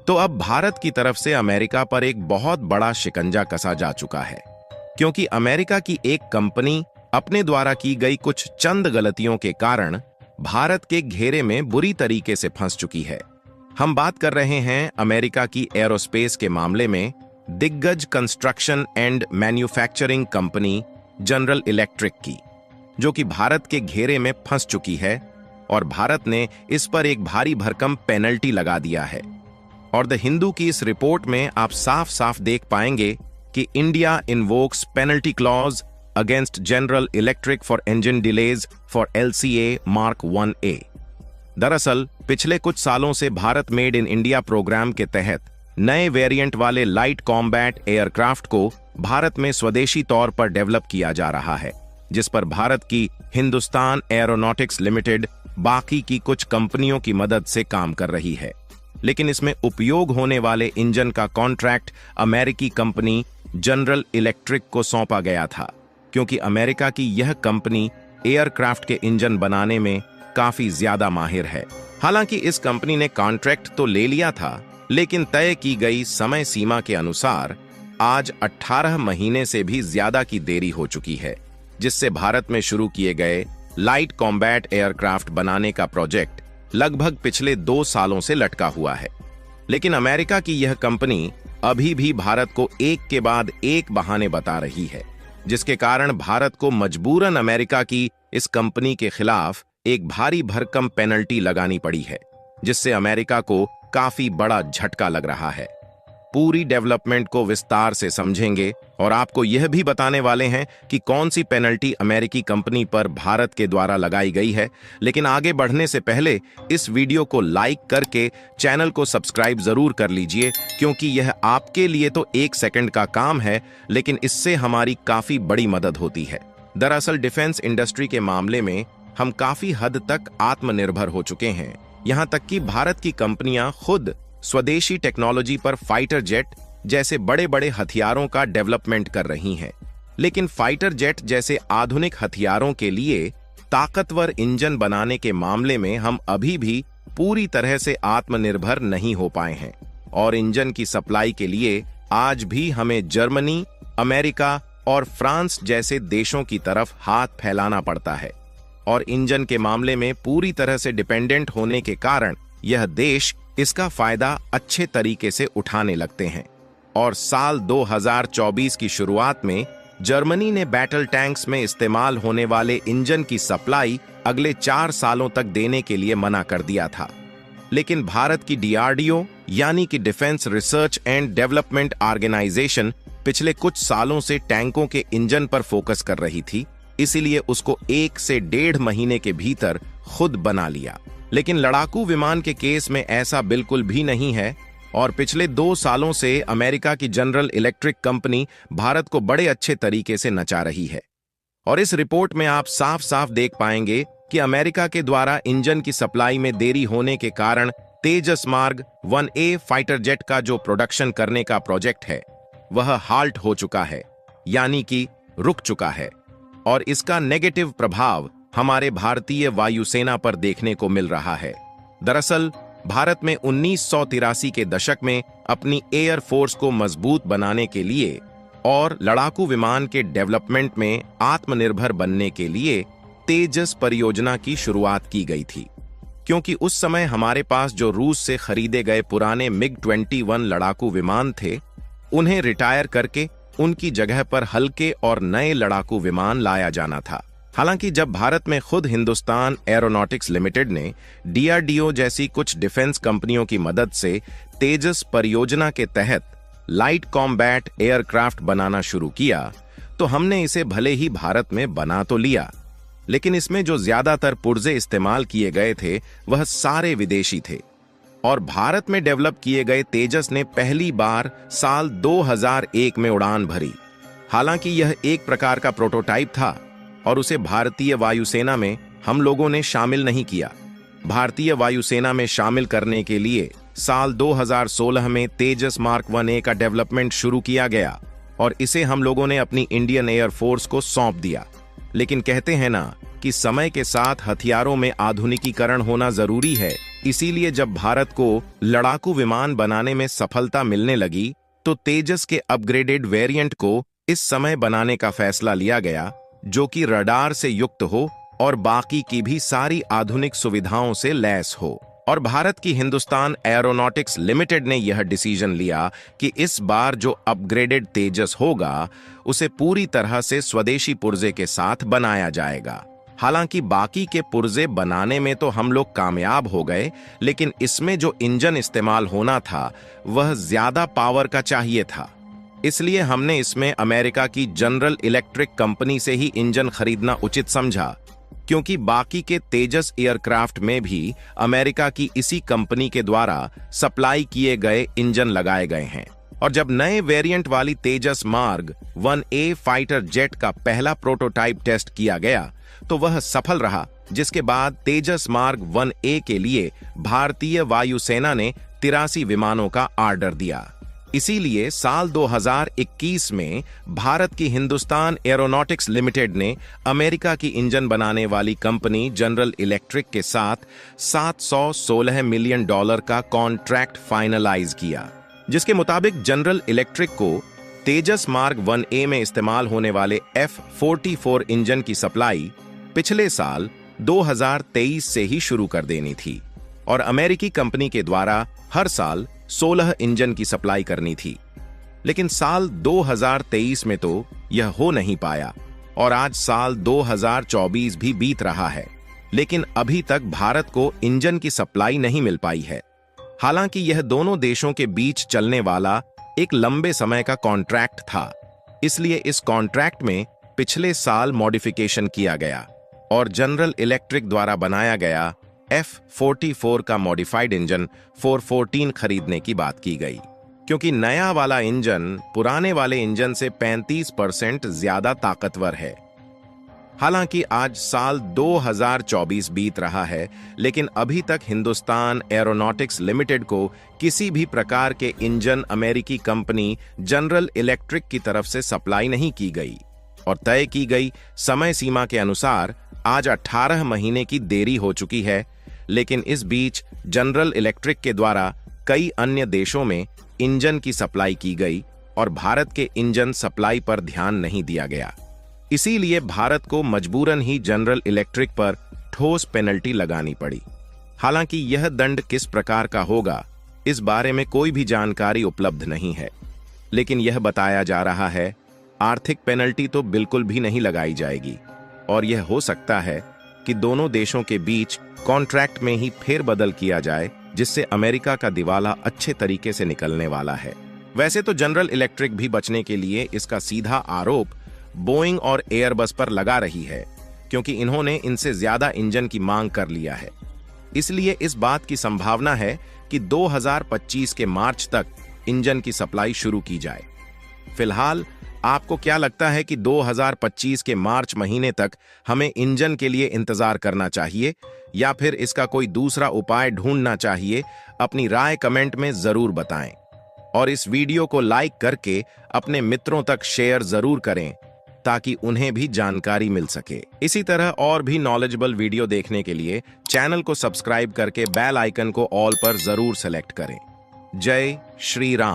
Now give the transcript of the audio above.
तो अब भारत की तरफ से अमेरिका पर एक बहुत बड़ा शिकंजा कसा जा चुका है, क्योंकि अमेरिका की एक कंपनी अपने द्वारा की गई कुछ चंद गलतियों के कारण भारत के घेरे में बुरी तरीके से फंस चुकी है। हम बात कर रहे हैं अमेरिका की एरोस्पेस के मामले में दिग्गज construction and manufacturing company general electric की, जो कि भारत के घेरे में फंस चुकी है और भारत ने इस पर एक भारी भरकम पेनल्टी लगा दिया है। और द हिंदू की इस रिपोर्ट में आप साफ साफ देख पाएंगे कि India invokes penalty clause against General Electric for engine delays for LCA Mark 1A। दरअसल पिछले कुछ सालों से Bharat made in India programme के तहत नए वेरिएंट वाले लाइट कॉम्बैट एयरक्राफ्ट को भारत में स्वदेशी तौर पर डेवलप किया जा रहा है, जिस पर भारत की हिंदुस्तान एरोनॉटिक्स लिमिटेड बाकी की कुछ कंपनियों की मदद से काम कर रही है। लेकिन इसमें उपयोग होने वाले इंजन का कॉन्ट्रैक्ट अमेरिकी कंपनी जनरल इलेक्ट्रिक को सौंपा गया था, क्योंकि अमेरिका की यह कंपनी एयरक्राफ्ट के इंजन बनाने में काफी ज्यादा माहिर है। हालांकि इस कंपनी ने कॉन्ट्रैक्ट तो ले लिया था, लेकिन तय की गई समय सीमा के अनुसार आज 18 महीने से भी ज्यादा की देरी हो चुकी है, जिससे भारत में शुरू किए गए लाइट कॉम्बैट एयरक्राफ्ट बनाने का प्रोजेक्ट लगभग पिछले 2 सालों से लटका हुआ है। लेकिन अमेरिका की यह कंपनी अभी भी भारत को एक के बाद एक बहाने बता रही है, जिसके कारण भारत को मजबूरन अमेरिका की इस कंपनी के खिलाफ एक भारी भरकम पेनल्टी लगानी पड़ी है, जिससे अमेरिका को काफी बड़ा झटका लग रहा है। पूरी डेवलपमेंट को विस्तार से समझेंगे और आपको यह भी बताने वाले हैं कि कौन सी पेनल्टी अमेरिकी कंपनी पर भारत के द्वारा लगाई गई है। लेकिन आगे बढ़ने से पहले इस वीडियो को लाइक करके चैनल को सब्सक्राइब जरूर कर लीजिए, क्योंकि यह आपके लिए तो 1 सेकंड का काम है, लेकिन इससे हमारी काफी बड़ी मदद होती है। दरअसल डिफेंस इंडस्ट्री के मामले में हम काफी हद तक आत्मनिर्भर हो चुके हैं, यहां तक कि भारत की कंपनियां खुद स्वदेशी टेक्नोलॉजी पर फाइटर जेट जैसे बड़े बड़े हथियारों का डेवलपमेंट कर रही हैं। लेकिन फाइटर जेट जैसे आधुनिक हथियारों के लिए ताकतवर इंजन बनाने के मामले में हम अभी भी पूरी तरह से आत्मनिर्भर नहीं हो पाए हैं, और इंजन की सप्लाई के लिए आज भी हमें जर्मनी, अमेरिका और फ्रांस जैसे देशों की तरफ हाथ फैलाना पड़ता है। और इंजन के मामले में पूरी तरह से डिपेंडेंट होने के कारण यह देश इसका फायदा अच्छे तरीके से उठाने लगते हैं। और साल 2024 की शुरुआत में जर्मनी ने बैटल टैंक्स में इस्तेमाल होने वाले इंजन की सप्लाई अगले 4 सालों तक देने के लिए मना कर दिया था। लेकिन भारत की DRDO यानी कि defence research and development organisation पिछले कुछ सालों से टैंकों के इंजन पर फोकस कर रही थी, इसीलिए उसको 1 से 1.5 महीने के भीतर खुद बना लिया। लेकिन लड़ाकू विमान के केस में ऐसा बिल्कुल भी नहीं है, और पिछले 2 सालों से अमेरिका की जनरल इलेक्ट्रिक कंपनी भारत को बड़े अच्छे तरीके से नचा रही है। और इस रिपोर्ट में आप साफ साफ देख पाएंगे कि अमेरिका के द्वारा इंजन की सप्लाई में देरी होने के कारण तेजस मार्ग 1A फाइटर जेट का जो प्रोडक्शन करने का प्रोजेक्ट है वह हाल्ट हो चुका है, यानी कि रुक चुका है। और इसका नेगेटिव प्रभाव हमारे भारतीय वायुसेना पर देखने को मिल रहा है। दरअसल भारत में 1983 के दशक में अपनी एयर फोर्स को मजबूत बनाने के लिए और लड़ाकू विमान के डेवलपमेंट में आत्मनिर्भर बनने के लिए तेजस परियोजना की शुरुआत की गई थी, क्योंकि उस समय हमारे पास जो रूस से खरीदे गए पुराने MiG-21 लड़ाकू विमान थे, उन्हें रिटायर करके उनकी जगह पर हल्के और नए लड़ाकू विमान लाया जाना था। हालांकि जब भारत में खुद हिंदुस्तान एरोनॉटिक्स लिमिटेड ने DRDO जैसी कुछ डिफेंस कंपनियों की मदद से तेजस परियोजना के तहत लाइट कॉम्बैट एयरक्राफ्ट बनाना शुरू किया, तो हमने इसे भले ही भारत में बना तो लिया, लेकिन इसमें जो ज्यादातर पुर्जे इस्तेमाल किए गए थे वह सारे विदेशी थे। और भारत में डेवलप किए गए तेजस ने पहली बार साल 2001 में उड़ान भरी। हालांकि यह एक प्रकार का प्रोटोटाइप था और उसे भारतीय वायुसेना में हम लोगों ने शामिल नहीं किया। भारतीय वायुसेना में शामिल करने के लिए साल 2016 में तेजस मार्क 1A का डेवलपमेंट शुरू किया गया और इसे हम लोगों ने अपनी इंडियन एयर फोर्स को सौंप दिया। लेकिन कहते हैं ना कि समय के साथ हथियारों में आधुनिकीकरण होना जरूरी है, इसीलिए जब भारत को लड़ाकू विमान बनाने में सफलता मिलने लगी तो तेजस के अपग्रेडेड वेरिएंट को इस समय बनाने का फैसला लिया गया, जो कि रडार से युक्त हो और बाकी की भी सारी आधुनिक सुविधाओं से लैस हो। और भारत की हिंदुस्तान एरोनॉटिक्स लिमिटेड ने यह डिसीजन लिया कि इस बार जो अपग्रेडेड तेजस होगा उसे पूरी तरह से स्वदेशी पुर्जे के साथ बनाया जाएगा। हालांकि बाकी के पुर्जे बनाने में तो हम लोग कामयाब हो गए, लेकिन इसमें जो इंजन इस्तेमाल होना था वह ज्यादा पावर का चाहिए था। इसलिए हमने इसमें अमेरिका की जनरल इलेक्ट्रिक कंपनी से ही इंजन खरीदना उचित समझा, क्योंकि बाकी के तेजस एयरक्राफ्ट में भी अमेरिका की इसी कंपनी के द्वारा सप्लाई किए गए इंजन लगाए गए हैं। और जब नए वेरिएंट वाली तेजस मार्ग 1A फाइटर जेट का पहला प्रोटोटाइप टेस्ट किया गया तो वह सफल रहा, जिसके बाद तेजस मार्ग 1A के लिए भारतीय वायुसेना ने 83 विमानों का ऑर्डर दिया। इसीलिए साल 2021 में भारत की हिंदुस्तान एरोनॉटिक्स लिमिटेड ने अमेरिका की इंजन बनाने वाली कंपनी जनरल इलेक्ट्रिक के साथ $716 मिलियन का कॉन्ट्रैक्ट फाइनलाइज किया, जिसके मुताबिक जनरल इलेक्ट्रिक को तेजस मार्ग 1A में इस्तेमाल होने वाले F-44 इंजन की सप्लाई पिछले साल 2023 से ही शुरू कर देनी थी और अमेरिकी कंपनी के द्वारा हर साल 16 इंजन की सप्लाई करनी थी। लेकिन साल 2023 में तो यह हो नहीं पाया और आज साल 2024 भी बीत रहा है, लेकिन अभी तक भारत को इंजन की सप्लाई नहीं मिल पाई है। हालांकि यह दोनों देशों के बीच चलने वाला एक लंबे समय का कॉन्ट्रैक्ट था, इसलिए इस कॉन्ट्रैक्ट में पिछले साल मॉडिफिकेशन किया गया और जनरल इलेक्ट्रिक द्वारा बनाया गया F-44 का मॉडिफाइड इंजन 414 खरीदने की बात की गई, क्योंकि नया वाला इंजन पुराने वाले इंजन से 35% ज्यादा ताकतवर है। हालांकि आज साल 2024 बीत रहा है, लेकिन अभी तक हिंदुस्तान एरोनॉटिक्स लिमिटेड को किसी भी प्रकार के इंजन अमेरिकी कंपनी जनरल इलेक्ट्रिक की तरफ से सप्लाई नहीं की गई और तय की गई समय सीमा के अनुसार आज 18 महीने की देरी हो चुकी है। लेकिन इस बीच जनरल इलेक्ट्रिक के द्वारा कई अन्य देशों में इंजन की सप्लाई की गई और भारत के इंजन सप्लाई पर ध्यान नहीं दिया गया। इसीलिए भारत को मजबूरन ही जनरल इलेक्ट्रिक पर ठोस पेनल्टी लगानी पड़ी। हालांकि यह दंड किस प्रकार का होगा इस बारे में कोई भी जानकारी उपलब्ध नहीं है, लेकिन यह बताया जा रहा है आर्थिक पेनल्टी तो बिल्कुल भी नहीं लगाई जाएगी और यह हो सकता है कि दोनों देशों के बीच कॉन्ट्रैक्ट में ही फेरबदल किया जाए, जिससे अमेरिका का दिवाला अच्छे तरीके से निकलने वाला है। वैसे तो जनरल इलेक्ट्रिक भी बचने के लिए इसका सीधा आरोप बोइंग और एयरबस पर लगा रही है, क्योंकि इन्होंने इनसे ज्यादा इंजन की मांग कर लिया है। इसलिए इस बात की संभावना है कि 2025 के मार्च तक इंजन की सप्लाई शुरू की जाए। फिलहाल आपको क्या लगता है कि 2025 के मार्च महीने तक हमें इंजन के लिए इंतजार करना चाहिए या फिर इसका कोई दूसरा उपाय ढूंढना चाहिए? अपनी राय कमेंट में जरूर बताएं और इस वीडियो को लाइक करके अपने मित्रों तक शेयर जरूर करें ताकि उन्हें भी जानकारी मिल सके। इसी तरह और भी नॉलेजेबल वीडियो देखने के लिए चैनल को सब्सक्राइब करके बेल आइकन को ऑल पर जरूर सेलेक्ट करें। जय श्री राम।